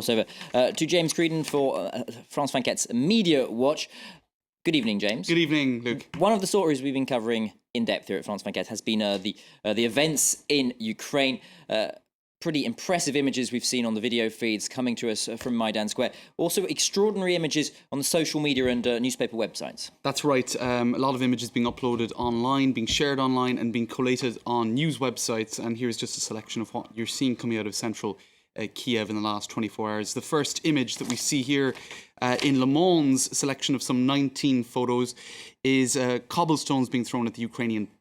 crossover to James Creedon for France 24's Media Watch. Good evening, James. Good evening, Luke. One of the stories we've been covering in depth here at France 24 has been the events in Ukraine. Pretty impressive images we've seen on the video feeds coming to us from Maidan Square. Also extraordinary images on the social media and newspaper websites. That's right. A lot of images being uploaded online, being shared online and being collated on news websites. And here's just a selection of what you're seeing coming out of central Kiev in the last 24 hours. The first image that we see here in Le Monde's selection of some 19 photos is cobblestones being thrown at the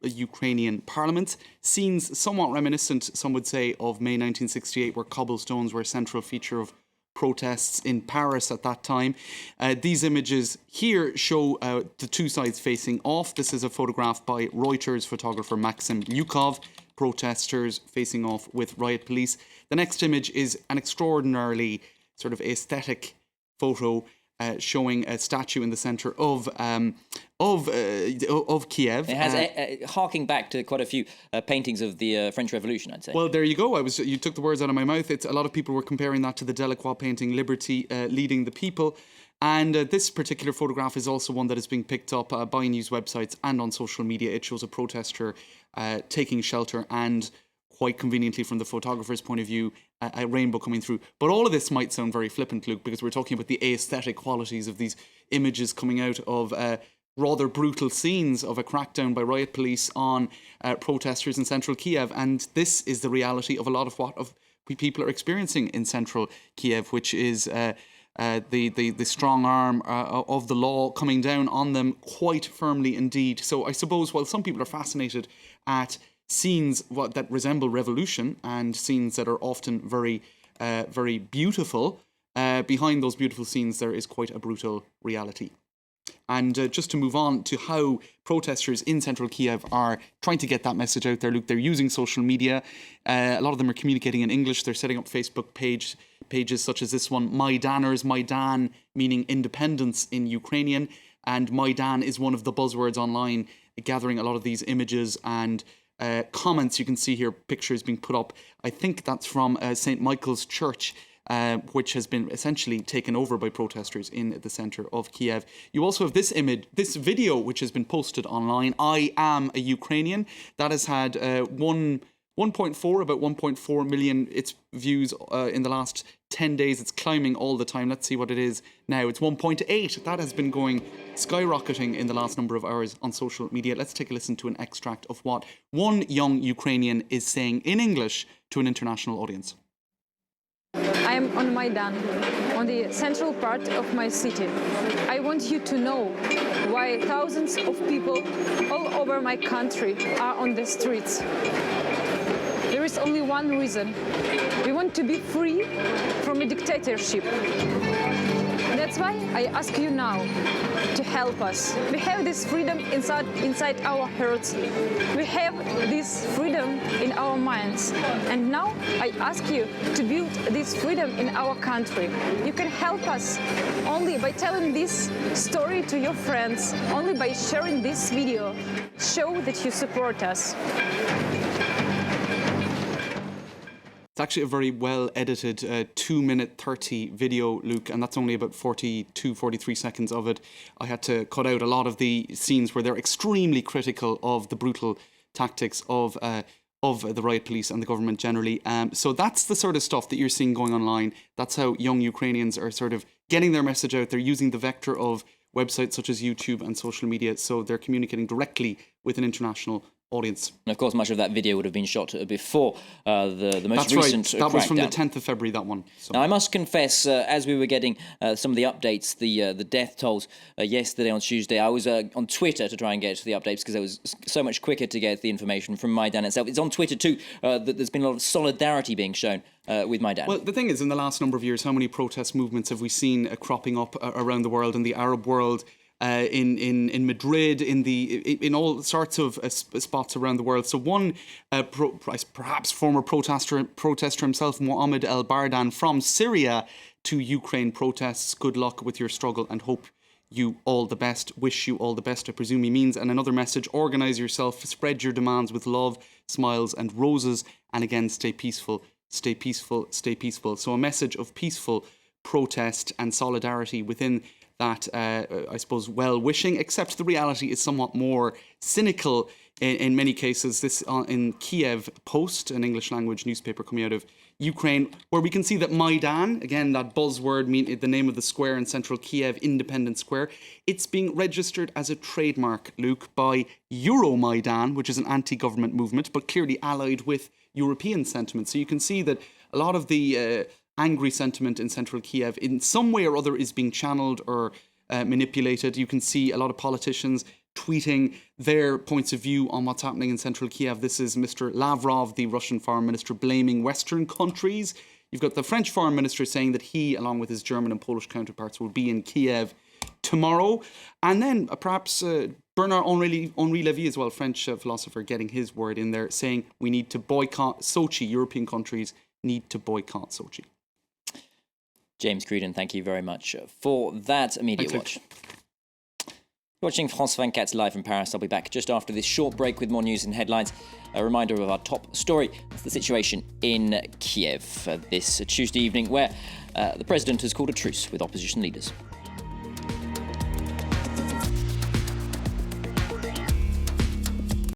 Ukrainian parliament. Scenes somewhat reminiscent, some would say, of May 1968, where cobblestones were a central feature of protests in Paris at that time. These images here show the two sides facing off. This is a photograph by Reuters photographer Maxim Lyukov, protesters facing off with riot police. The next image is an extraordinarily sort of aesthetic photo showing a statue in the centre of Kiev. It has harking back to quite a few paintings of the French Revolution, I'd say. Well, there you go. You took the words out of my mouth. A lot of people were comparing that to the Delacroix painting "Liberty Leading the People." And this particular photograph is also one that is being picked up by news websites and on social media. It shows a protester taking shelter and, quite conveniently from the photographer's point of view, a rainbow coming through. But all of this might sound very flippant, Luke, because we're talking about the aesthetic qualities of these images coming out of rather brutal scenes of a crackdown by riot police on protesters in central Kiev. And this is the reality of a lot of what people are experiencing in central Kiev, which is the strong arm of the law coming down on them quite firmly indeed. So I suppose while some people are fascinated at scenes that resemble revolution and scenes that are often very, very beautiful, behind those beautiful scenes there is quite a brutal reality. And just to move on to how protesters in central Kiev are trying to get that message out there, Luke, they're using social media. A lot of them are communicating in English. They're setting up Facebook pages such as this one, Maidaners, Maidan meaning independence in Ukrainian. And Maidan is one of the buzzwords online, gathering a lot of these images and comments. You can see here pictures being put up. I think that's from St. Michael's Church, which has been essentially taken over by protesters in the centre of Kiev. You also have this video, which has been posted online, I Am a Ukrainian. That has had about 1.4 million its views in the last 10 days. It's climbing all the time. Let's see what it is now. It's 1.8. That has been going skyrocketing in the last number of hours on social media. Let's take a listen to an extract of what one young Ukrainian is saying in English to an international audience. I am on Maidan, on the central part of my city. I want you to know why thousands of people all over my country are on the streets. There is only one reason. We want to be free from a dictatorship. That's why I ask you now to help us. We have this freedom inside our hearts. We have this freedom in our minds. And now I ask you to build this freedom in our country. You can help us only by telling this story to your friends, only by sharing this video. Show that you support us. It's actually a very well edited 2-minute 30 video, Luke, and that's only about 43 seconds of it. I had to cut out a lot of the scenes where they're extremely critical of the brutal tactics of the riot police and the government generally. So that's the sort of stuff that you're seeing going online. That's how young Ukrainians are sort of getting their message out. They're using the vector of websites such as YouTube and social media, so they're communicating directly with an international audience. And of course, much of that video would have been shot before the most recent crackdown. That was from the 10th of February, that one. So. Now, I must confess, as we were getting some of the updates, the death tolls yesterday on Tuesday, I was on Twitter to try and get the updates because it was so much quicker to get the information from Maidan itself. It's on Twitter too that there's been a lot of solidarity being shown with Maidan. Well, the thing is, in the last number of years, how many protest movements have we seen cropping up around the world, in the Arab world, in Madrid, in all sorts of spots around the world. So one perhaps former protester himself, Mohammed El Bardan from Syria, to Ukraine protests. Good luck with your struggle and hope you all the best. Wish you all the best, I presume he means. And another message: organise yourself, spread your demands with love, smiles and roses, and again stay peaceful, stay peaceful, stay peaceful. So a message of peaceful protest and solidarity within that, I suppose, well-wishing, except the reality is somewhat more cynical in many cases. This in Kiev Post, an English language newspaper coming out of Ukraine, where we can see that Maidan, again, that buzzword, the name of the square in central Kiev, Independence Square, it's being registered as a trademark, Luke, by Euromaidan, which is an anti-government movement, but clearly allied with European sentiment. So you can see that a lot of the angry sentiment in central Kiev in some way or other is being channeled or manipulated. You can see a lot of politicians tweeting their points of view on what's happening in central Kiev. This is Mr. Lavrov, the Russian foreign minister, blaming Western countries. You've got the French foreign minister saying that he, along with his German and Polish counterparts, will be in Kiev tomorrow. And then perhaps Bernard-Henri Lévy as well, French philosopher, getting his word in there, saying we need to boycott Sochi. European countries need to boycott Sochi. James Creedon, thank you very much for that immediate watch. Watching France 24 live from Paris. I'll be back just after this short break with more news and headlines. A reminder of our top story, the situation in Kiev this Tuesday evening, where the president has called a truce with opposition leaders.